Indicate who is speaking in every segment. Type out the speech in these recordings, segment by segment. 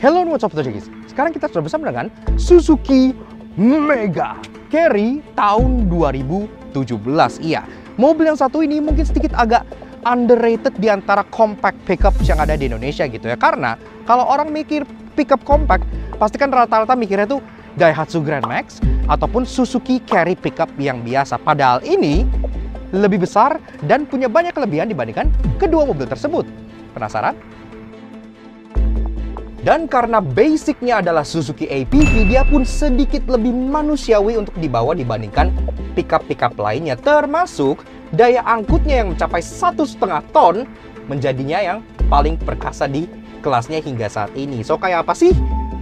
Speaker 1: Hello and what's up guys. Sekarang kita sudah bersama dengan Suzuki Mega Carry tahun 2017. Iya, mobil yang satu ini mungkin sedikit agak underrated di antara compact pickup yang ada di Indonesia gitu ya. Karena kalau orang mikir pickup compact, pasti kan rata-rata mikirnya tuh Daihatsu Grand Max ataupun Suzuki Carry pickup yang biasa. Padahal ini lebih besar dan punya banyak kelebihan dibandingkan kedua mobil tersebut. Penasaran? Dan karena basicnya adalah Suzuki APV, dia pun sedikit lebih manusiawi untuk dibawa dibandingkan pickup-pickup lainnya. Termasuk daya angkutnya yang mencapai 1,5 ton menjadinya yang paling perkasa di kelasnya hingga saat ini. So kayak apa sih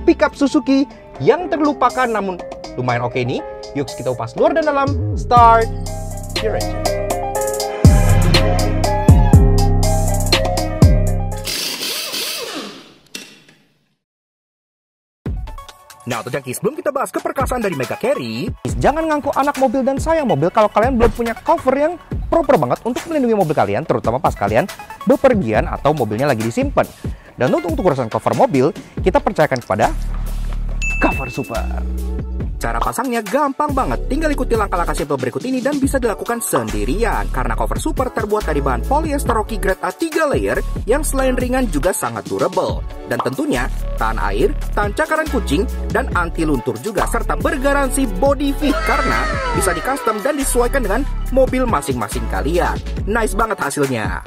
Speaker 1: pickup Suzuki yang terlupakan namun lumayan oke nih? Yuk kita upas luar dan dalam. Start your engine.
Speaker 2: Nah, Tojangki, sebelum kita bahas keperkasaan dari Mega Carry,
Speaker 1: jangan ngaku anak mobil dan sayang mobil kalau kalian belum punya cover yang proper banget untuk melindungi mobil kalian, terutama pas kalian bepergian atau mobilnya lagi disimpan. Dan untuk urusan cover mobil, kita percayakan kepada Cover Super.
Speaker 2: cara pasangnya gampang banget. Tinggal ikuti langkah-langkah simple berikut ini dan bisa dilakukan sendirian. Karena Cover Super terbuat dari bahan polyester Rocky grade A3 layer yang selain ringan juga sangat durable. Dan tentunya tahan air, tahan cakaran kucing, dan anti luntur juga. Serta bergaransi body fit karena bisa di custom dan disesuaikan dengan mobil masing-masing kalian. Nice banget hasilnya.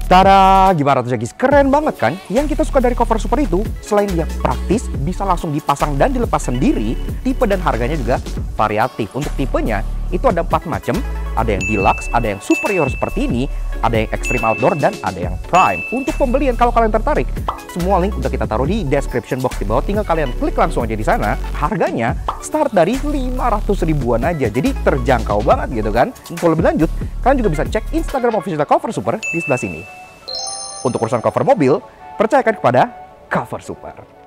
Speaker 1: Tada, gimana tuh Jagis? Keren banget kan? Yang kita suka dari Cover Super itu, selain dia praktis, bisa langsung dipasang dan dilepas sendiri, tipe dan harganya juga variatif. Untuk tipenya, itu ada 4 macam. Ada yang deluxe, ada yang superior seperti ini, ada yang extreme outdoor, dan ada yang prime. Untuk pembelian, kalau kalian tertarik, semua link udah kita taruh di description box di bawah. Tinggal kalian klik langsung aja di sana. Harganya start dari 500 ribuan aja. Jadi terjangkau banget gitu kan? Untuk lebih lanjut, kalian juga bisa cek Instagram official Cover Super di sebelah sini. Untuk urusan cover mobil, percayakan kepada Cover Super.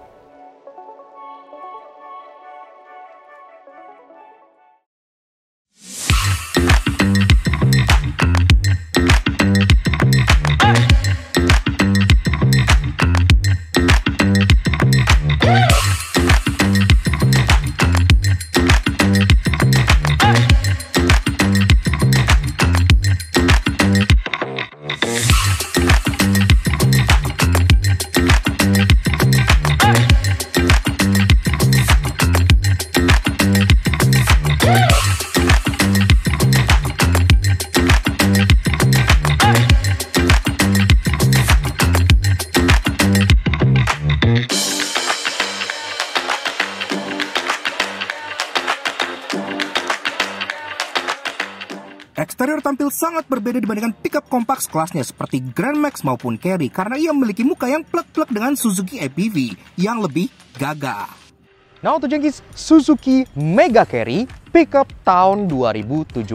Speaker 2: Eksterior tampil sangat berbeda dibandingkan pickup kompak kelasnya seperti Grand Max maupun Carry karena ia memiliki muka yang plek-plek dengan Suzuki APV yang lebih gagah.
Speaker 1: Nah untuk Jengkis, Suzuki Mega Carry pickup tahun 2017.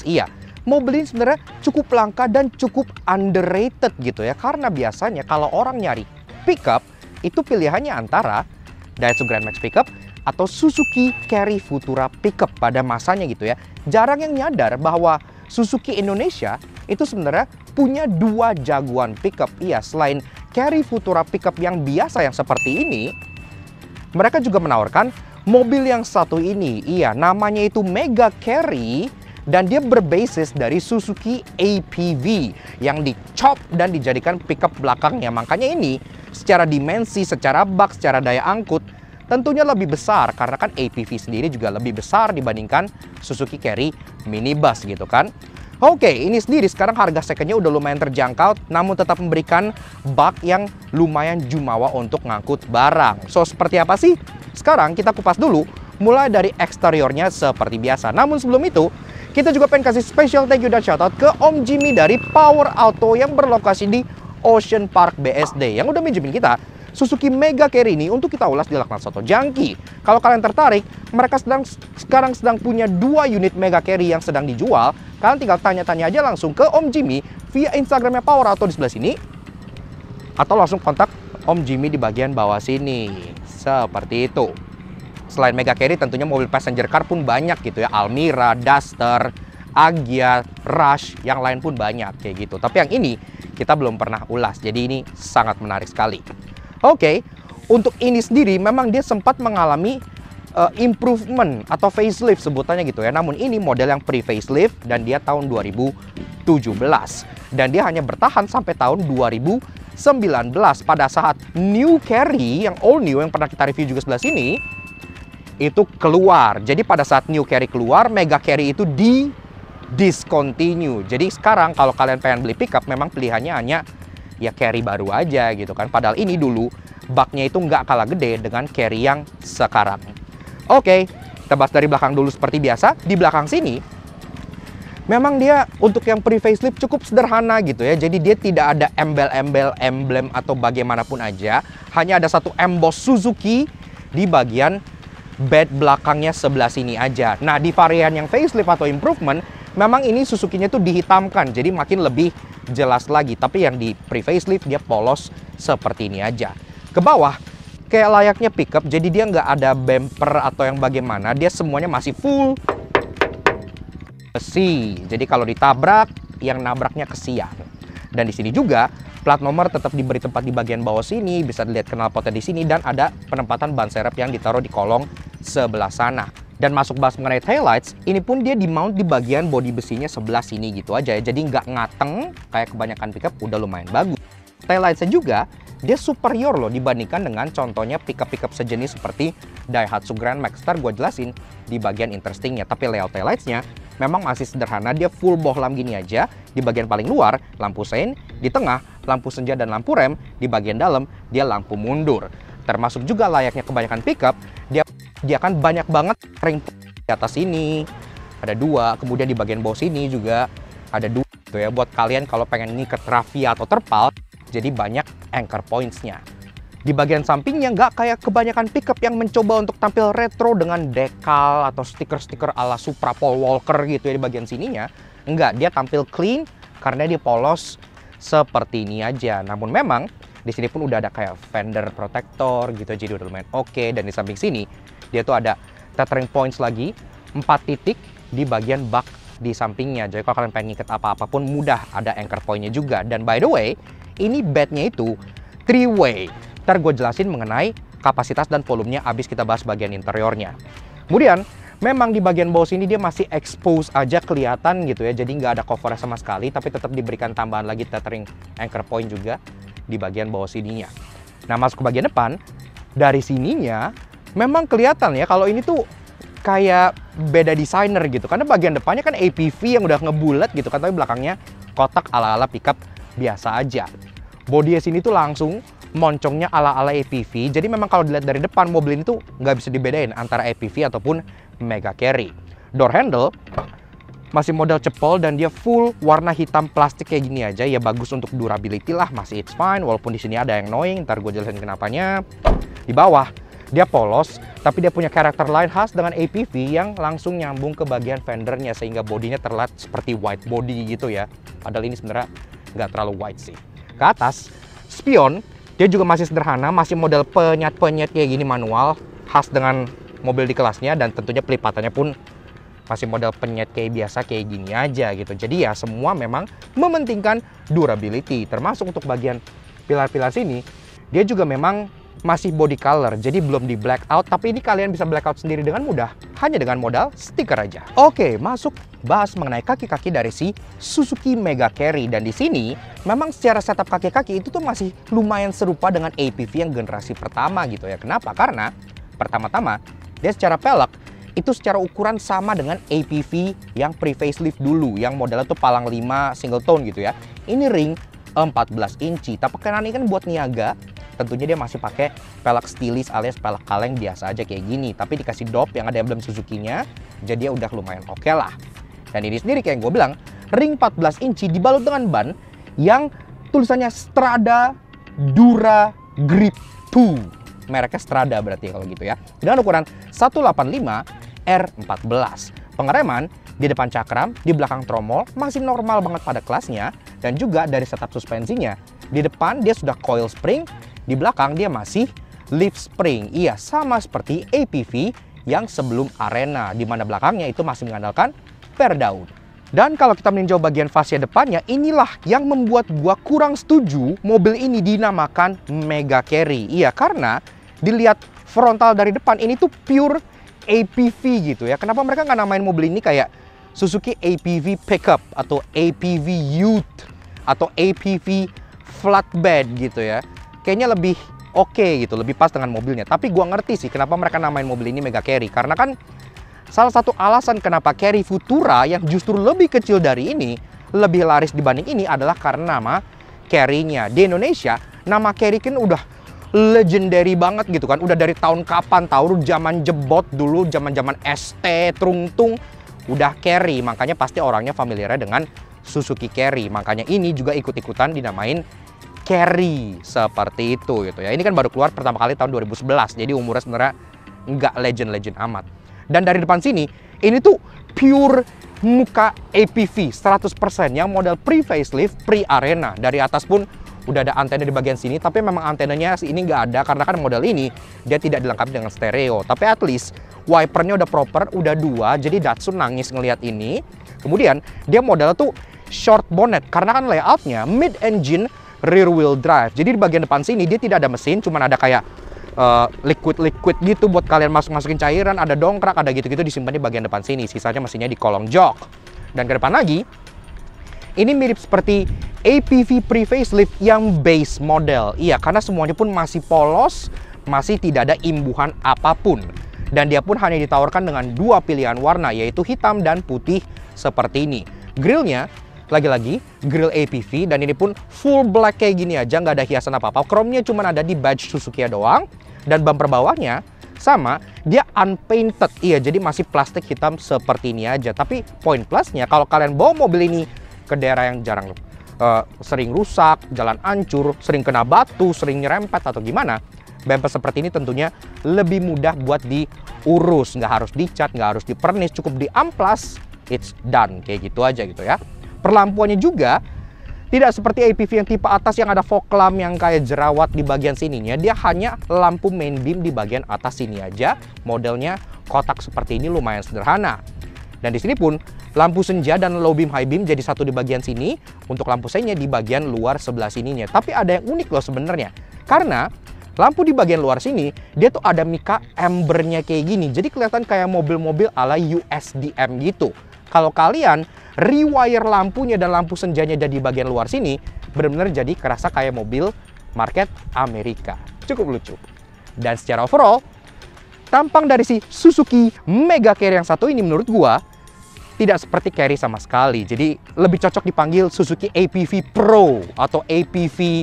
Speaker 1: Iya, mobil ini sebenarnya cukup langka dan cukup underrated gitu ya. Karena biasanya kalau orang nyari pickup, itu pilihannya antara Daihatsu Grand Max pickup atau Suzuki Carry Futura pickup pada masanya gitu ya. Jarang yang nyadar bahwa Suzuki Indonesia itu sebenarnya punya 2 jagoan pickup. Iya, selain Carry Futura pickup yang biasa yang seperti ini, mereka juga menawarkan mobil yang satu ini. Iya, namanya itu Mega Carry dan dia berbasis dari Suzuki APV yang dicop dan dijadikan pickup belakangnya. Makanya ini secara dimensi, secara bak, secara daya angkut tentunya lebih besar karena kan APV sendiri juga lebih besar dibandingkan Suzuki Carry minibus gitu kan. Oke, ini sendiri sekarang harga secondnya udah lumayan terjangkau namun tetap memberikan bak yang lumayan jumawa untuk ngangkut barang. So, seperti apa sih? Sekarang kita kupas dulu mulai dari eksteriornya seperti biasa. Namun sebelum itu, kita juga pengen kasih special thank you dan shoutout ke Om Jimmy dari Power Auto yang berlokasi di Ocean Park BSD yang udah minjemin kita Suzuki Mega Carry ini untuk kita ulas di Lakman Soto Jangki. Kalau kalian tertarik, mereka sekarang sedang punya 2 unit Mega Carry yang sedang dijual. Kalian tinggal tanya-tanya aja langsung ke Om Jimmy via Instagramnya Power Auto di sebelah sini. Atau langsung kontak Om Jimmy di bagian bawah sini. Seperti itu. Selain Mega Carry tentunya mobil passenger car pun banyak gitu ya. Almira, Duster, Agya, Rush, yang lain pun banyak kayak gitu. Tapi yang ini kita belum pernah ulas. Jadi ini sangat menarik sekali. Oke, untuk ini sendiri memang dia sempat mengalami improvement atau facelift sebutannya gitu ya. Namun ini model yang pre-facelift dan dia tahun 2017. Dan dia hanya bertahan sampai tahun 2019 pada saat New Carry yang all new yang pernah kita review juga sebelah sini itu keluar. Jadi pada saat New Carry keluar, Mega Carry itu discontinue. Jadi sekarang kalau kalian pengen beli pickup memang pilihannya hanya ya carry baru aja gitu kan. Padahal ini dulu baknya itu nggak kalah gede dengan carry yang sekarang. Oke, kita bahas dari belakang dulu seperti biasa. Di belakang sini, memang dia untuk yang pre-facelift cukup sederhana gitu ya. Jadi dia tidak ada embel-embel, emblem atau bagaimanapun aja. Hanya ada satu emboss Suzuki di bagian bed belakangnya sebelah sini aja. Nah, di varian yang facelift atau improvement, memang ini Suzuki-nya tuh dihitamkan. Jadi makin lebih jelas lagi. Tapi yang di pre-facelift dia polos seperti ini aja. Ke bawah, kayak layaknya pickup, jadi dia nggak ada bumper atau yang bagaimana, dia semuanya masih full besi. Jadi kalau ditabrak, yang nabraknya kesian. Dan di sini juga plat nomor tetap diberi tempat di bagian bawah sini, bisa dilihat knalpotnya di sini dan ada penempatan ban serep yang ditaruh di kolong sebelah sana. Dan masuk bahas mengenai taillights, ini pun dia di-mount di bagian bodi besinya sebelah sini gitu aja ya. Jadi nggak ngateng kayak kebanyakan pickup, udah lumayan bagus. Taillightsnya juga dia superior loh dibandingkan dengan contohnya pickup-pickup sejenis seperti Daihatsu Grand Max. Ntar gue jelasin di bagian interestingnya. Tapi layout taillights-nya memang masih sederhana. Dia full bohlam gini aja. Di bagian paling luar lampu sein, di tengah lampu senja dan lampu rem, di bagian dalam dia lampu mundur. Termasuk juga layaknya kebanyakan pickup, dia akan banyak banget ring di atas sini. Ada 2, kemudian di bagian bawah sini juga ada 2 gitu ya. Buat kalian kalau pengen ngiket rafia atau terpal, jadi banyak anchor points-nya. Di bagian sampingnya nggak kayak kebanyakan pickup yang mencoba untuk tampil retro dengan dekal atau stiker-stiker ala Supra Paul Walker gitu ya di bagian sininya. Enggak, dia tampil clean karena dia polos seperti ini aja. Namun memang di sini pun udah ada kayak fender protector gitu, jadi udah lumayan oke. Dan di samping sini dia tuh ada tethering points lagi, 4 titik di bagian bak di sampingnya. Jadi kalau kalian pengen ngiket apa-apa pun mudah, ada anchor point-nya juga. Dan by the way, ini bednya itu 3-way. Ntar gue jelasin mengenai kapasitas dan volumenya abis kita bahas bagian interiornya. Kemudian, memang di bagian bawah sini dia masih expose aja kelihatan gitu ya. Jadi nggak ada covernya sama sekali, tapi tetap diberikan tambahan lagi tethering anchor point juga di bagian bawah sininya. Nah, masuk ke bagian depan, dari sininya memang kelihatan ya kalau ini tuh kayak beda desainer gitu. Karena bagian depannya kan APV yang udah ngebulet gitu kan, tapi belakangnya kotak ala-ala pickup biasa aja. Bodinya sini tuh langsung moncongnya ala-ala APV. Jadi memang kalau dilihat dari depan mobil ini tuh nggak bisa dibedain antara APV ataupun Mega Carry. Door handle masih model cepol dan dia full warna hitam plastik kayak gini aja. Ya bagus untuk durability lah, masih it's fine. Walaupun di sini ada yang annoying, ntar gue jelasin kenapanya. Di bawah dia polos, tapi dia punya karakter lain khas dengan APV yang langsung nyambung ke bagian fendernya sehingga bodinya terlihat seperti white body gitu ya. Padahal ini sebenarnya nggak terlalu white sih. Ke atas, spion dia juga masih sederhana, masih model penyet-penyet kayak gini manual, khas dengan mobil di kelasnya, dan tentunya pelipatannya pun masih model penyet kayak biasa kayak gini aja gitu. Jadi ya semua memang mementingkan durability, termasuk untuk bagian pilar-pilar sini, dia juga memang masih body color, jadi belum di black out, tapi ini kalian bisa black out sendiri dengan mudah, hanya dengan modal stiker aja. Oke, masuk bahas mengenai kaki-kaki dari si Suzuki Mega Carry. Dan di sini, memang secara setup kaki-kaki itu tuh masih lumayan serupa dengan APV yang generasi pertama gitu ya. Kenapa? Karena pertama-tama, dia secara pelek, itu secara ukuran sama dengan APV yang pre-facelift dulu, yang modelnya tuh palang 5 single tone gitu ya. Ini ring 14 inci, tapi karena ini kan buat niaga, tentunya dia masih pakai pelek stilis alias pelek kaleng biasa aja kayak gini, tapi dikasih dop yang ada emblem Suzuki-nya, jadi dia udah lumayan oke lah. Dan ini sendiri kayak yang gue bilang, ring 14 inci dibalut dengan ban yang tulisannya Strada Dura Grip 2. Mereknya Strada berarti kalau gitu ya. Dengan ukuran 185 R14. Pengereman di depan cakram, di belakang tromol masih normal banget pada kelasnya, dan juga dari setup suspensinya. Di depan dia sudah coil spring, di belakang dia masih leaf spring. Iya, sama seperti APV yang sebelum Arena, di mana belakangnya itu masih mengandalkan per daun. Dan kalau kita meninjau bagian fascia depannya, inilah yang membuat gua kurang setuju mobil ini dinamakan Mega Carry. Iya, karena dilihat frontal dari depan, ini tuh pure APV gitu ya. Kenapa mereka nggak namain mobil ini kayak Suzuki APV Pickup atau APV Youth atau APV Flatbed gitu ya. Kayaknya lebih oke gitu, lebih pas dengan mobilnya. Tapi gua ngerti sih kenapa mereka namain mobil ini Mega Carry. Karena kan salah satu alasan kenapa Carry Futura yang justru lebih kecil dari ini lebih laris dibanding ini adalah karena nama Carry-nya. Di Indonesia, nama Carry kan udah legendary banget gitu kan. Udah dari tahun kapan, tahun zaman jebot dulu, zaman-zaman ST, Trungtung, udah Carry. Makanya pasti orangnya familiar dengan Suzuki Carry. Makanya ini juga ikut-ikutan dinamain Carry seperti itu gitu ya. Ini kan baru keluar pertama kali tahun 2011. Jadi umurnya sebenarnya nggak legend-legend amat. Dan dari depan sini, ini tuh pure muka APV 100% yang model pre-facelift, pre-arena. Dari atas pun udah ada antena di bagian sini, tapi memang antenanya ini nggak ada karena kan model ini dia tidak dilengkapi dengan stereo. Tapi at least wipernya udah proper, udah dua, jadi Datsun nangis ngelihat ini. Kemudian dia modelnya tuh short bonnet karena kan layoutnya mid-engine rear wheel drive. Jadi di bagian depan sini dia tidak ada mesin, cuman ada kayak liquid gitu buat kalian masukin cairan, ada dongkrak, ada gitu-gitu disimpan di bagian depan sini. Sisanya mesinnya di kolong jok. Dan ke depan lagi, ini mirip seperti APV pre-facelift yang base model. Iya, karena semuanya pun masih polos, masih tidak ada imbuhan apapun. Dan dia pun hanya ditawarkan dengan dua pilihan warna, yaitu hitam dan putih seperti ini. Grillnya, lagi-lagi grill APV, dan ini pun full black kayak gini aja, nggak ada hiasan apa-apa. Chrome-nya cuma ada di badge Suzuki doang. Dan bumper bawahnya sama, dia unpainted. Iya, jadi masih plastik hitam seperti ini aja. Tapi poin plusnya, kalau kalian bawa mobil ini ke daerah yang jarang sering rusak, jalan hancur, sering kena batu, sering nyerempet atau gimana, bumper seperti ini tentunya lebih mudah buat diurus. Nggak harus dicat, nggak harus dipernis, cukup diamplas, it's done. Kayak gitu aja gitu ya. Perlampuannya juga tidak seperti APV yang tipe atas yang ada fog lamp yang kayak jerawat di bagian sininya. Dia hanya lampu main beam di bagian atas sini aja. Modelnya kotak seperti ini lumayan sederhana. Dan di sini pun lampu senja dan low beam high beam jadi satu di bagian sini. Untuk lampu senya di bagian luar sebelah sininya. Tapi ada yang unik loh sebenarnya. Karena lampu di bagian luar sini dia tuh ada mika ambernya kayak gini. Jadi kelihatan kayak mobil-mobil ala USDM gitu. Kalau kalian rewire lampunya dan lampu senjanya jadi bagian luar sini, benar-benar jadi kerasa kayak mobil market Amerika. Cukup lucu. Dan secara overall, tampang dari si Suzuki Mega Carry yang satu ini menurut gua tidak seperti Carry sama sekali. Jadi lebih cocok dipanggil Suzuki APV Pro atau APV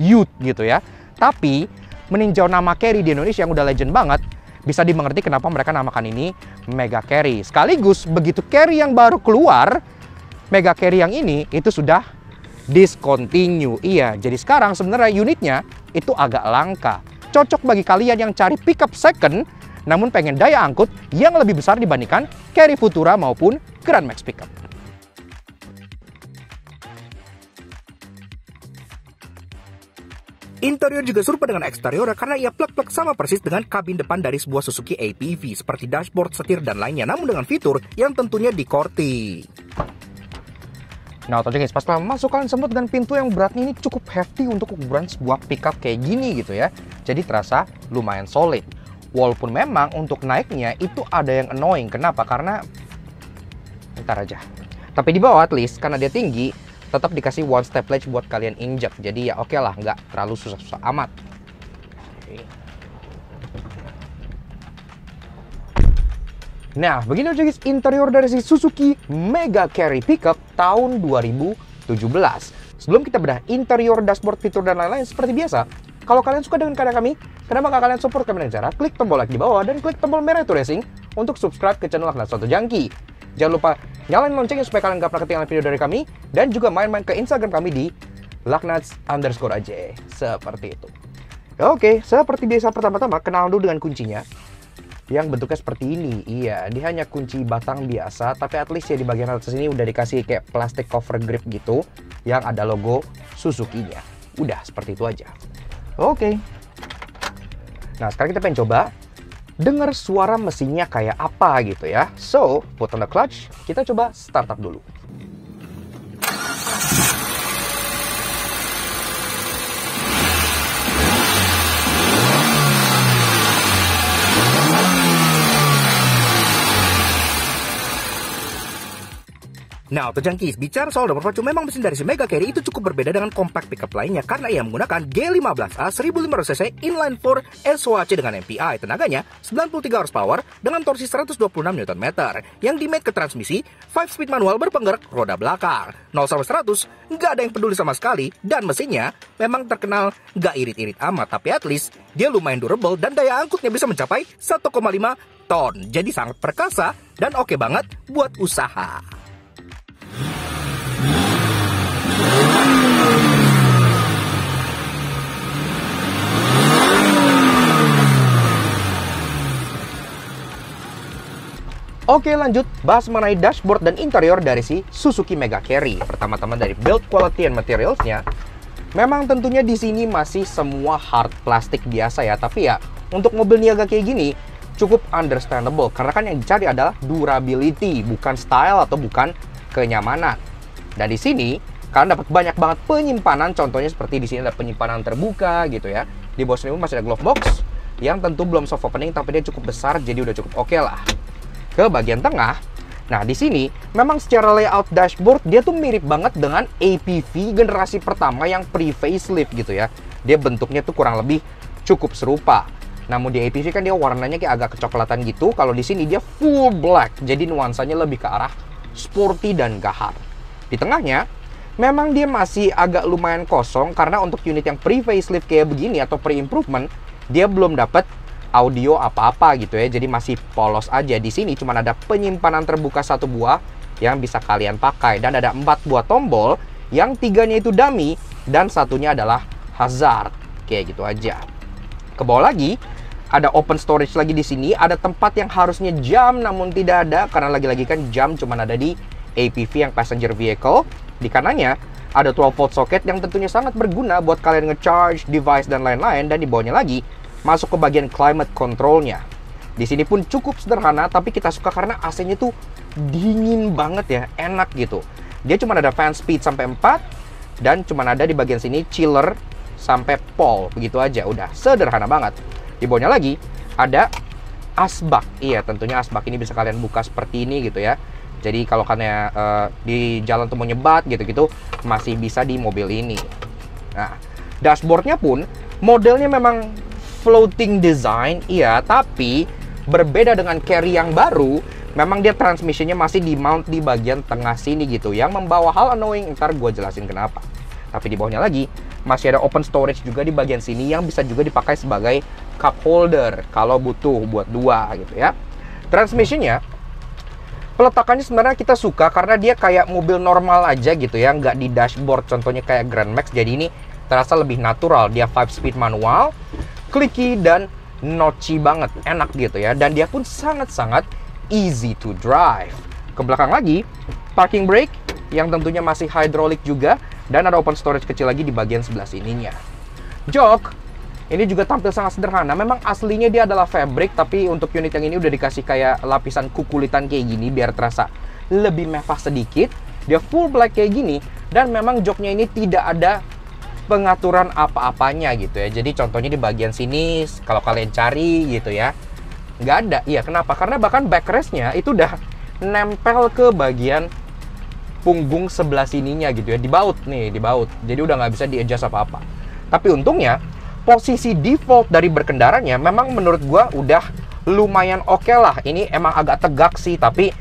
Speaker 1: Youth gitu ya. Tapi meninjau nama Carry di Indonesia yang udah legend banget, bisa dimengerti kenapa mereka namakan ini Mega Carry. Sekaligus begitu Carry yang baru keluar, Mega Carry yang ini itu sudah discontinue. Iya, jadi sekarang sebenarnya unitnya itu agak langka. Cocok bagi kalian yang cari pickup second, namun pengen daya angkut yang lebih besar dibandingkan Carry Futura maupun Grand Max Pickup.
Speaker 2: Interior juga serupa dengan eksterior karena ia plek-plek sama persis dengan kabin depan dari sebuah Suzuki APV seperti dashboard, setir, dan lainnya, namun dengan fitur yang tentunya dikorti.
Speaker 1: Nah, atau guys, pas masuk kalian semut dengan pintu yang beratnya ini cukup hefty untuk ukuran sebuah pickup kayak gini gitu ya. Jadi terasa lumayan solid. Walaupun memang untuk naiknya itu ada yang annoying. Kenapa? Karena ntar aja. Tapi di bawah at least karena dia tinggi, tetap dikasih one step ledge buat kalian injek. Jadi ya oke lah, nggak terlalu susah-susah amat. Nah, begini aja guys interior dari si Suzuki Mega Carry Pickup tahun 2017. Sebelum kita bedah interior, dashboard, fitur, dan lain-lain seperti biasa, kalau kalian suka dengan karya kami, kenapa nggak kalian support kami dengan cara klik tombol like di bawah dan klik tombol merah itu racing untuk subscribe ke channel Laknat Soto Jangki. Jangan lupa nyalain loncengnya supaya kalian nggak pernah ketinggalan video dari kami, dan juga main-main ke Instagram kami di laknats_aj seperti itu. Oke, seperti biasa pertama-tama kenalan dulu dengan kuncinya yang bentuknya seperti ini. Iya, dia hanya kunci batang biasa, tapi at least ya di bagian atas ini udah dikasih kayak plastik cover grip gitu yang ada logo Suzuki-nya. Udah seperti itu aja. Oke. Nah, sekarang kita pengen coba dengar suara mesinnya kayak apa gitu ya. So, put on the clutch, kita coba start up dulu.
Speaker 2: Nah, untuk jangkis, bicara soal nomor pacu, memang mesin dari si Mega Carry itu cukup berbeda dengan compact pickup lainnya karena ia menggunakan G15A 1500cc inline 4 SOHC dengan MPI. Tenaganya 93 horsepower dengan torsi 126 Nm yang dimate ke transmisi 5-speed manual berpenggerak roda belakang. 0-100 nggak ada yang peduli sama sekali, dan mesinnya memang terkenal nggak irit-irit amat, tapi at least dia lumayan durable dan daya angkutnya bisa mencapai 1,5 ton. Jadi sangat perkasa dan oke banget buat usaha.
Speaker 1: Oke, lanjut bahas mengenai dashboard dan interior dari si Suzuki Mega Carry. Pertama-tama dari build quality and materials-nya. Memang tentunya di sini masih semua hard plastik biasa ya, tapi ya untuk mobil niaga kayak gini cukup understandable karena kan yang dicari adalah durability, bukan style atau bukan kenyamanan. Dan di sini kalian dapat banyak banget penyimpanan, contohnya seperti di sini ada penyimpanan terbuka gitu ya. Di bawah sini masih ada glove box yang tentu belum soft opening tapi dia cukup besar, jadi udah cukup oke lah. Ke bagian tengah, nah di sini memang secara layout dashboard dia tuh mirip banget dengan APV generasi pertama yang pre-facelift gitu ya. Dia bentuknya tuh kurang lebih cukup serupa. Namun di APV kan dia warnanya kayak agak kecoklatan gitu. Kalau di sini dia full black, jadi nuansanya lebih ke arah sporty dan gahar. Di tengahnya memang dia masih agak lumayan kosong karena untuk unit yang pre-facelift kayak begini atau pre-improvement dia belum dapat audio apa-apa gitu ya, jadi masih polos aja. Di sini cuma ada penyimpanan terbuka satu buah yang bisa kalian pakai dan ada 4 buah tombol yang 3-nya itu dummy dan satunya adalah hazard, kayak gitu aja. Ke bawah lagi ada open storage lagi di sini, ada tempat yang harusnya jam namun tidak ada karena lagi-lagi kan jam cuma ada di APV yang passenger vehicle. Di kanannya ada 12 volt socket yang tentunya sangat berguna buat kalian nge-charge device dan lain-lain, dan di bawahnya lagi masuk ke bagian climate controlnya. Di sini pun cukup sederhana, tapi kita suka karena AC-nya tuh dingin banget ya, enak gitu. Dia cuma ada fan speed sampai 4 dan cuma ada di bagian sini chiller sampai pole, begitu aja. Udah sederhana banget. Di bawahnya lagi ada asbak. Iya, tentunya asbak ini bisa kalian buka seperti ini gitu ya. Jadi kalau kalian di jalan tuh mau nyebat gitu-gitu masih bisa di mobil ini. Nah, dashboardnya pun modelnya memang floating design, iya, tapi berbeda dengan Carry yang baru, memang dia transmisinya masih di mount di bagian tengah sini gitu, yang membawa hal annoying, ntar gue jelasin kenapa. Tapi di bawahnya lagi, masih ada open storage juga di bagian sini yang bisa juga dipakai sebagai cup holder kalau butuh buat 2 gitu ya. Transmisinya, peletakannya sebenarnya kita suka karena dia kayak mobil normal aja gitu ya, nggak di dashboard contohnya kayak Grand Max, jadi ini terasa lebih natural. Dia 5-speed manual, clicky dan notchy banget, enak gitu ya, dan dia pun sangat-sangat easy to drive. Ke belakang lagi, parking brake yang tentunya masih hydraulic juga, dan ada open storage kecil lagi di bagian sebelah sininya. Jok ini juga tampil sangat sederhana, memang aslinya dia adalah fabric, tapi untuk unit yang ini udah dikasih kayak lapisan kukulitan kayak gini biar terasa lebih mewah sedikit. Dia full black kayak gini, dan memang joknya ini tidak ada pengaturan apa-apanya gitu ya. Jadi contohnya di bagian sini kalau kalian cari gitu ya, nggak ada. Iya, kenapa? Karena bahkan backrestnya itu udah nempel ke bagian punggung sebelah sininya gitu ya, di baut nih, di baut. Jadi udah nggak bisa di-adjust apa-apa. Tapi untungnya posisi default dari berkendaranya memang menurut gua udah lumayan oke lah. Ini emang agak tegak sih, tapi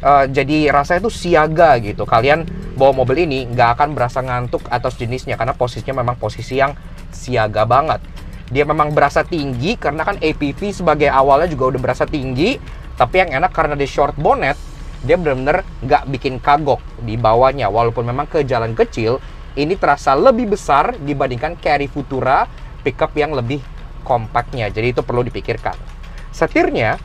Speaker 1: jadi rasanya tuh siaga gitu. Kalian bawa mobil ini nggak akan berasa ngantuk atau sejenisnya karena posisinya memang posisi yang siaga banget. Dia memang berasa tinggi karena kan APV sebagai awalnya juga udah berasa tinggi, tapi yang enak karena di short bonnet dia bener-bener nggak bikin kagok di bawahnya. Walaupun memang ke jalan kecil ini terasa lebih besar dibandingkan Carry Futura pickup yang lebih kompaknya, jadi itu perlu dipikirkan. Setirnya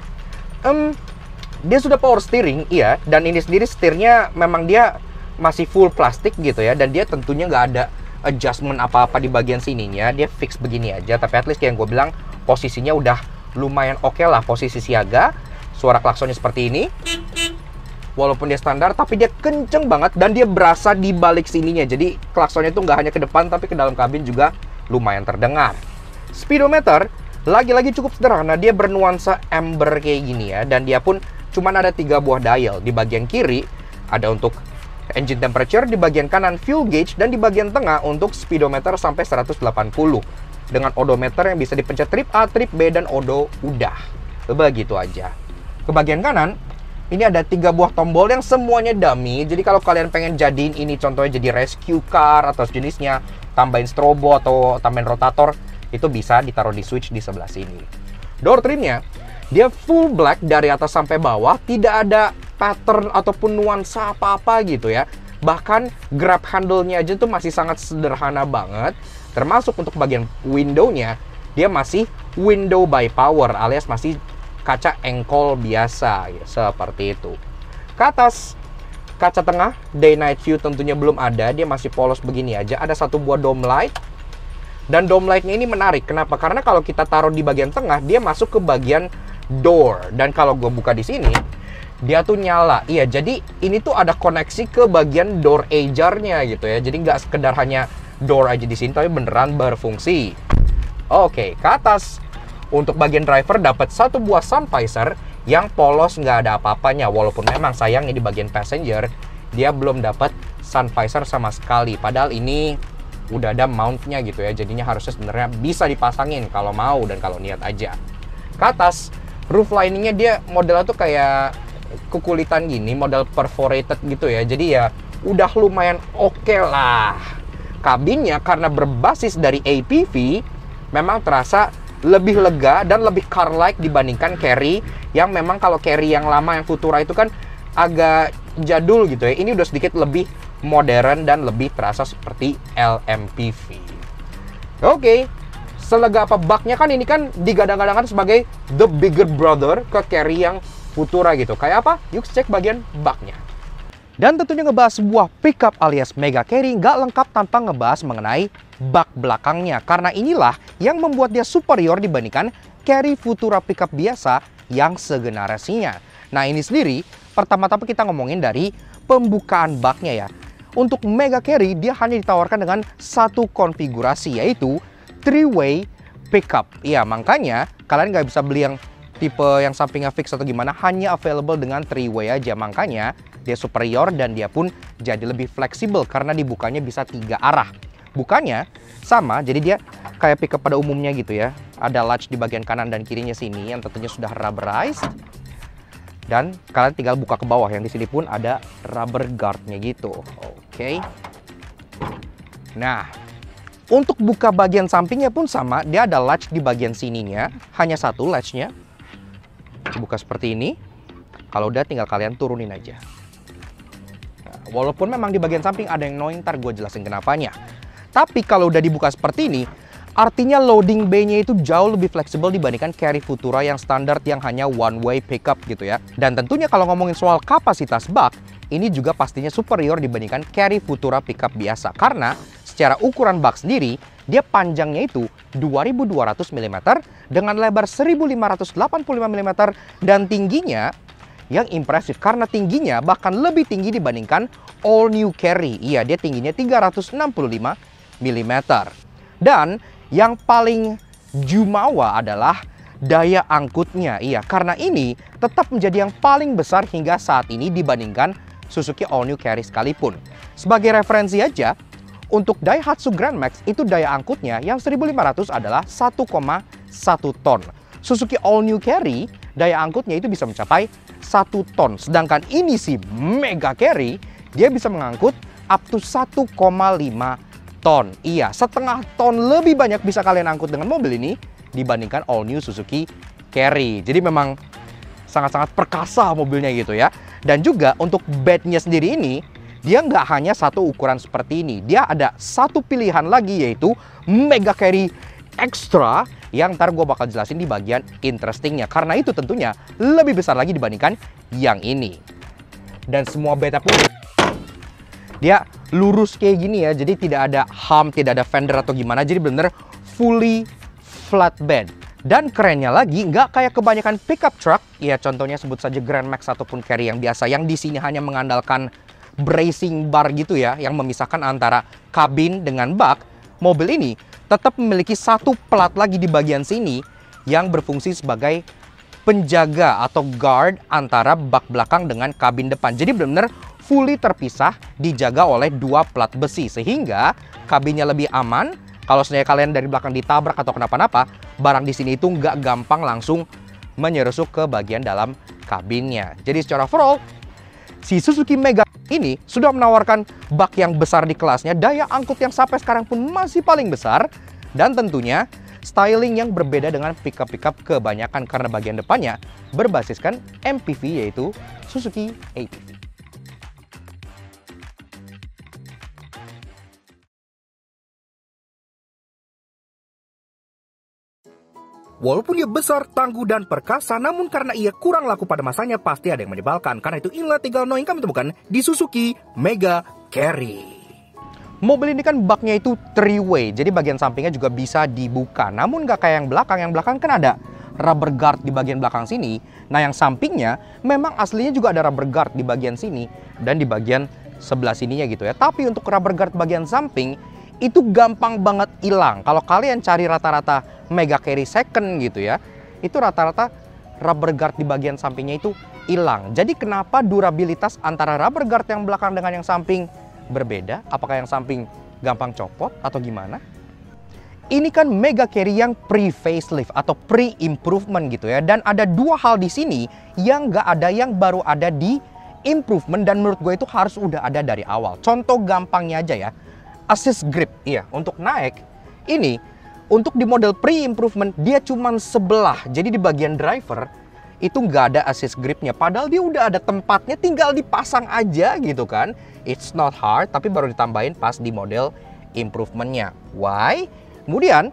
Speaker 1: dia sudah power steering, iya, dan ini sendiri setirnya memang dia masih full plastik gitu ya, dan dia tentunya nggak ada adjustment apa-apa di bagian sininya, dia fix begini aja. Tapi at least kayak yang gue bilang, posisinya udah lumayan oke lah, posisi siaga. Suara klaksonnya seperti ini, walaupun dia standar, tapi dia kenceng banget dan dia berasa di balik sininya. Jadi klaksonnya tuh nggak hanya ke depan, tapi ke dalam kabin juga lumayan terdengar. Speedometer lagi-lagi cukup sederhana, dia bernuansa amber kayak gini ya, dan dia pun cuman ada 3 buah dial. Di bagian kiri ada untuk engine temperature, di bagian kanan fuel gauge, dan di bagian tengah untuk speedometer sampai 180. Dengan odometer yang bisa dipencet trip A, trip B, dan odo udah. Begitu aja. Ke bagian kanan, ini ada 3 buah tombol yang semuanya dummy. Jadi kalau kalian pengen jadiin ini contohnya jadi rescue car atau jenisnya, tambahin strobo atau tambahin rotator, itu bisa ditaruh di switch di sebelah sini. Door trimnya, dia full black dari atas sampai bawah, tidak ada pattern ataupun nuansa apa-apa gitu ya. Bahkan grab handle-nya aja tuh masih sangat sederhana banget. Termasuk untuk bagian window-nya, dia masih window by power alias masih kaca engkol biasa ya, seperti itu. Ke atas, kaca tengah day night view tentunya belum ada, dia masih polos begini aja. Ada 1 buah dome light. Dan dome lightnya ini menarik. Kenapa? Karena kalau kita taruh di bagian tengah, dia masuk ke bagian door. Dan kalau gue buka di sini, dia tuh nyala. Iya, jadi ini tuh ada koneksi ke bagian door ajar-nya gitu ya. Jadi nggak sekedar hanya door aja di sini, tapi beneran berfungsi. Oke, ke atas. Untuk bagian driver dapat 1 buah sun visor yang polos, nggak ada apa-apanya. Walaupun memang sayangnya di bagian passenger, dia belum dapat sun visor sama sekali. Padahal ini udah ada mount-nya gitu ya, jadinya harusnya sebenarnya bisa dipasangin kalau mau dan kalau niat aja. Ke atas, roof liningnya dia modelnya tuh kayak kekulitan gini, model perforated gitu ya, jadi ya udah lumayan oke lah. Kabinnya karena berbasis dari APV, memang terasa lebih lega dan lebih car-like dibandingkan Carry, yang memang kalau Carry yang lama yang Futura itu kan agak jadul gitu ya. Ini udah sedikit lebih modern dan lebih terasa seperti LMPV. Oke, selega apa baknya kan ini kan digadang-gadangkan sebagai the bigger brother ke Carry yang Futura gitu. Kayak apa? Yuk cek bagian baknya. Dan tentunya ngebahas sebuah pickup alias Mega Carry nggak lengkap tanpa ngebahas mengenai bak belakangnya. Karena inilah yang membuat dia superior dibandingkan Carry Futura pickup biasa yang segenerasinya. Nah ini sendiri, pertama-tama kita ngomongin dari pembukaan baknya ya. Untuk Mega Carry, dia hanya ditawarkan dengan 1 konfigurasi, yaitu 3-way pickup. Ya, makanya kalian nggak bisa beli yang tipe yang sampingnya fix atau gimana, hanya available dengan 3-way aja. Makanya dia superior dan dia pun jadi lebih fleksibel karena dibukanya bisa 3 arah. Bukannya sama, jadi dia kayak pickup pada umumnya gitu ya. Ada latch di bagian kanan dan kirinya sini yang tentunya sudah rubberized. Dan kalian tinggal buka ke bawah, yang di sini pun ada rubber guard-nya gitu. Oke. Nah, untuk buka bagian sampingnya pun sama, dia ada latch di bagian sininya, hanya 1 latch-nya. Buka seperti ini. Kalau udah tinggal kalian turunin aja. Nah, walaupun memang di bagian samping ada yang annoying, ntar gue jelasin kenapanya. Tapi kalau udah dibuka seperti ini, artinya loading bay-nya itu jauh lebih fleksibel dibandingkan Carry Futura yang standar yang hanya one-way pickup gitu ya. Dan tentunya kalau ngomongin soal kapasitas bak, ini juga pastinya superior dibandingkan Carry Futura pickup biasa. Karena secara ukuran bak sendiri, dia panjangnya itu 2200 mm dengan lebar 1585 mm dan tingginya yang impresif karena tingginya bahkan lebih tinggi dibandingkan all new Carry. Iya, dia tingginya 365 mm. Dan yang paling jumawa adalah daya angkutnya. Iya, karena ini tetap menjadi yang paling besar hingga saat ini dibandingkan Suzuki All New Carry sekalipun. Sebagai referensi aja, untuk Daihatsu Grand Max itu daya angkutnya yang 1500 adalah 1,1 ton. Suzuki All New Carry daya angkutnya itu bisa mencapai 1 ton. Sedangkan ini si Mega Carry, dia bisa mengangkut up to 1,5 ton. Iya, setengah ton lebih banyak bisa kalian angkut dengan mobil ini dibandingkan all new Suzuki Carry. Jadi memang sangat-sangat perkasa mobilnya gitu ya. Dan juga untuk bednya sendiri ini, dia nggak hanya 1 ukuran seperti ini. Dia ada 1 pilihan lagi, yaitu Mega Carry Extra, yang ntar gue bakal jelasin di bagian interestingnya. Karena itu tentunya lebih besar lagi dibandingkan yang ini. Dan semua bednya pun dia lurus kayak gini ya, jadi tidak ada hump, tidak ada fender atau gimana, jadi bener fully flatbed. Dan kerennya lagi, nggak kayak kebanyakan pickup truck, ya contohnya sebut saja Grand Max ataupun Carry yang biasa, yang di sini hanya mengandalkan bracing bar gitu ya, yang memisahkan antara kabin dengan bak. Mobil ini tetap memiliki 1 plat lagi di bagian sini yang berfungsi sebagai penjaga atau guard antara bak belakang dengan kabin depan. Jadi benar-benar fully terpisah, dijaga oleh 2 plat besi sehingga kabinnya lebih aman. Kalau seandainya kalian dari belakang ditabrak atau kenapa-napa, barang di sini itu nggak gampang langsung menyerusuk ke bagian dalam kabinnya. Jadi secara overall, si Suzuki Mega ini sudah menawarkan bak yang besar di kelasnya, daya angkut yang sampai sekarang pun masih paling besar, dan tentunya styling yang berbeda dengan pickup-pickup kebanyakan karena bagian depannya berbasiskan MPV yaitu Suzuki ATV.
Speaker 2: Walaupun dia besar, tangguh, dan perkasa, namun karena ia kurang laku pada masanya, pasti ada yang menyebalkan. Karena itu inilah 3 hal yang kami temukan di Suzuki Mega Carry.
Speaker 1: Mobil ini kan baknya itu 3-way, jadi bagian sampingnya juga bisa dibuka. Namun nggak kayak yang belakang kan ada rubber guard di bagian belakang sini. Nah yang sampingnya memang aslinya juga ada rubber guard di bagian sini dan di bagian sebelah sininya gitu ya. Tapi untuk rubber guard bagian samping itu gampang banget hilang. Kalau kalian cari rata-rata Mega Carry second gitu ya, itu rata-rata rubber guard di bagian sampingnya itu hilang. Jadi kenapa durabilitas antara rubber guard yang belakang dengan yang samping berbeda? Apakah yang samping gampang copot atau gimana? Ini kan Mega Carry yang pre-facelift atau pre-improvement gitu ya. Dan ada 2 hal di sini yang nggak ada, yang baru ada di improvement, dan menurut gue itu harus udah ada dari awal. Contoh gampangnya aja ya, assist grip. Iya, untuk naik ini, untuk di model pre-improvement dia cuman sebelah. Jadi di bagian driver itu nggak ada assist gripnya. Padahal dia udah ada tempatnya, tinggal dipasang aja gitu kan. It's not hard, tapi baru ditambahin pas di model improvementnya. Why? Kemudian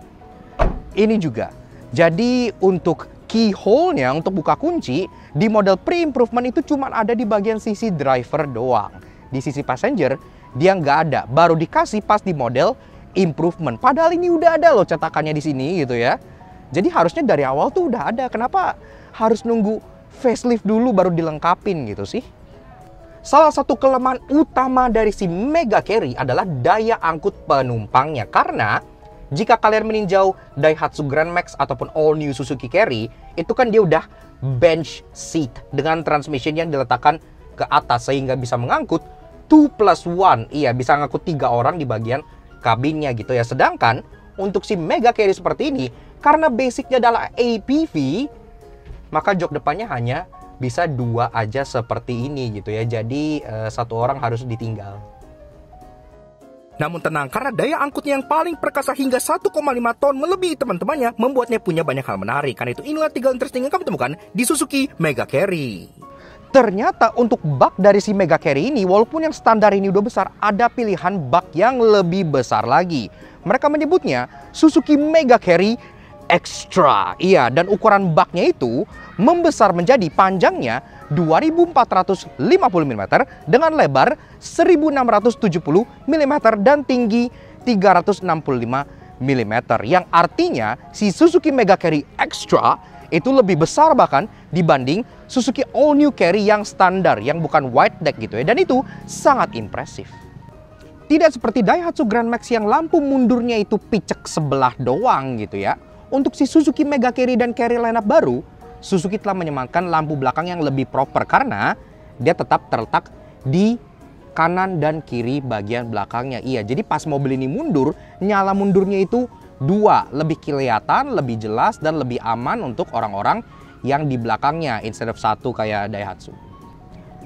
Speaker 1: ini juga. Jadi untuk keyhole-nya, untuk buka kunci, di model pre-improvement itu cuma ada di bagian sisi driver doang. Di sisi passenger dia nggak ada, baru dikasih pas di model improvement. Padahal ini udah ada loh cetakannya di sini gitu ya. Jadi harusnya dari awal tuh udah ada. Kenapa harus nunggu facelift dulu baru dilengkapin gitu sih? Salah satu kelemahan utama dari si Mega Carry adalah daya angkut penumpangnya. Karena jika kalian meninjau Daihatsu Grand Max ataupun all new Suzuki Carry, itu kan dia udah bench seat dengan transmission yang diletakkan ke atas sehingga bisa mengangkut 2+1. Iya, bisa ngangkut 3 orang di bagian kabinnya gitu ya. Sedangkan untuk si Mega Carry seperti ini, karena basicnya adalah APV, maka jok depannya hanya bisa 2 aja seperti ini gitu ya. Jadi 1 orang harus ditinggal.
Speaker 2: Namun tenang, karena daya angkutnya yang paling perkasa hingga 1,5 ton melebihi teman-temannya, membuatnya punya banyak hal menarik. Karena itu inilah 3 interesting yang kami temukan di Suzuki Mega Carry.
Speaker 1: Ternyata untuk bak dari si Mega Carry ini, walaupun yang standar ini udah besar, ada pilihan bak yang lebih besar lagi. Mereka menyebutnya Suzuki Mega Carry Extra. Iya, dan ukuran baknya itu membesar menjadi panjangnya 2450 mm dengan lebar 1670 mm dan tinggi 365 mm. Yang artinya si Suzuki Mega Carry Extra itu lebih besar bahkan dibanding Suzuki All New Carry yang standar, yang bukan wide deck gitu ya. Dan itu sangat impresif. Tidak seperti Daihatsu Grand Max yang lampu mundurnya itu picek sebelah doang gitu ya. Untuk si Suzuki Mega Carry dan Carry lineup baru, Suzuki telah menyematkan lampu belakang yang lebih proper karena dia tetap terletak di kanan dan kiri bagian belakangnya. Iya, jadi pas mobil ini mundur, nyala mundurnya itu 2, lebih kelihatan, lebih jelas, dan lebih aman untuk orang-orang yang di belakangnya instead of 1 kayak Daihatsu.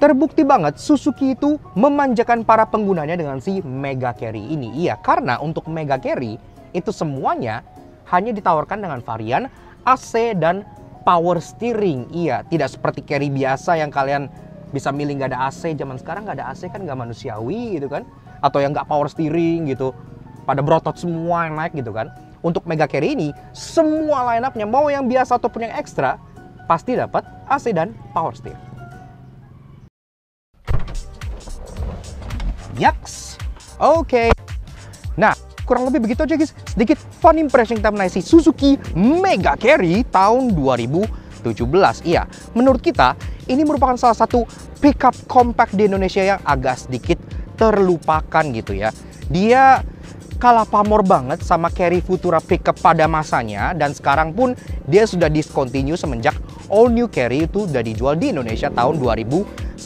Speaker 1: Terbukti banget Suzuki itu memanjakan para penggunanya dengan si Mega Carry ini. Iya, karena untuk Mega Carry itu semuanya hanya ditawarkan dengan varian AC dan power steering. Iya, tidak seperti Carry biasa yang kalian bisa milih nggak ada AC. Zaman sekarang nggak ada AC kan nggak manusiawi gitu kan. Atau yang nggak power steering gitu. Pada berotot semua yang naik gitu kan. Untuk Mega Carry ini, semua line up-nya mau yang biasa ataupun yang ekstra, pasti dapat AC dan power steering. Yaks. Oke. Nah, kurang lebih begitu aja guys. Sedikit fun impression kita mengenai si Suzuki Mega Carry tahun 2017. Iya, menurut kita ini merupakan salah satu pickup compact di Indonesia yang agak sedikit terlupakan gitu ya. Dia kalah pamor banget sama Carry Futura pickup pada masanya, dan sekarang pun dia sudah discontinue semenjak all new Carry itu udah dijual di Indonesia tahun 2019.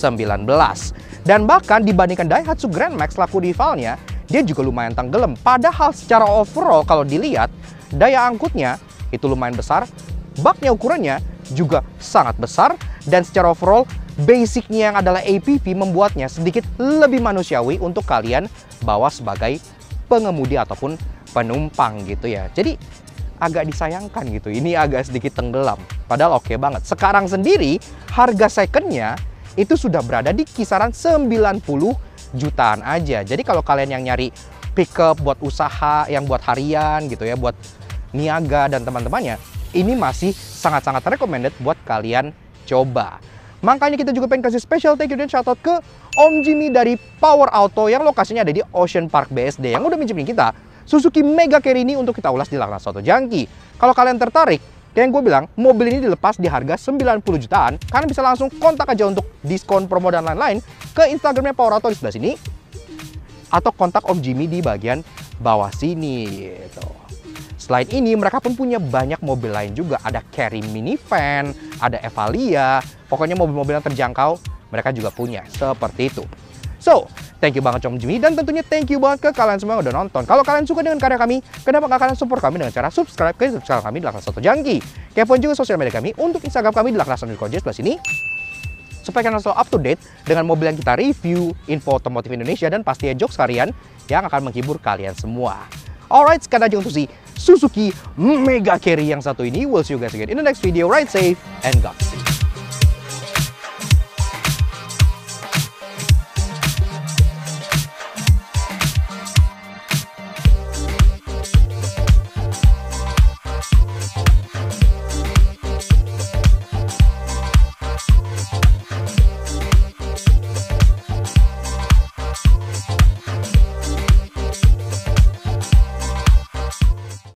Speaker 1: Dan bahkan dibandingkan Daihatsu Grand Max laku rivalnya, dia juga lumayan tenggelam. Padahal secara overall kalau dilihat, daya angkutnya itu lumayan besar, baknya ukurannya juga sangat besar, dan secara overall basicnya yang adalah APV membuatnya sedikit lebih manusiawi untuk kalian bawa sebagai pengemudi ataupun penumpang gitu ya. Jadi agak disayangkan gitu, ini agak sedikit tenggelam. Padahal oke banget. Sekarang sendiri harga secondnya itu sudah berada di kisaran 90 jutaan aja. Jadi kalau kalian yang nyari pickup buat usaha, yang buat harian gitu ya, buat niaga dan teman-temannya, ini masih sangat-sangat recommended buat kalian coba. Makanya kita juga pengen kasih special thank you dan shoutout ke Om Jimmy dari Power Auto yang lokasinya ada di Ocean Park BSD yang udah minjemin kita Suzuki Mega Carry ini untuk kita ulas di Laknas Auto Junkie. Kalau kalian tertarik, kayak yang gue bilang, mobil ini dilepas di harga 90 jutaan. Kalian bisa langsung kontak aja untuk diskon, promo, dan lain-lain ke Instagramnya Power Auto di sebelah sini. Atau kontak Om Jimmy di bagian bawah sini gitu. Selain ini, mereka pun punya banyak mobil lain juga. Ada Carry Minivan, ada Evalia. Pokoknya mobil-mobil yang terjangkau, mereka juga punya. Seperti itu. So, thank you banget Om Jimmy, dan tentunya thank you banget ke kalian semua yang udah nonton. Kalau kalian suka dengan karya kami, kenapa nggak kalian support kami dengan cara subscribe ke YouTube channel kami di Laknas Auto Junkie. Kepoin juga sosial media kami untuk Instagram kami di Laknas_J sebelah sini. Supaya kalian selalu up to date dengan mobil yang kita review, info otomotif Indonesia, dan pastinya jokes harian yang akan menghibur kalian semua. Alright, sekian aja untuk si Suzuki Mega Carry yang satu ini. We'll see you guys again in the next video. Ride safe and Godspeed.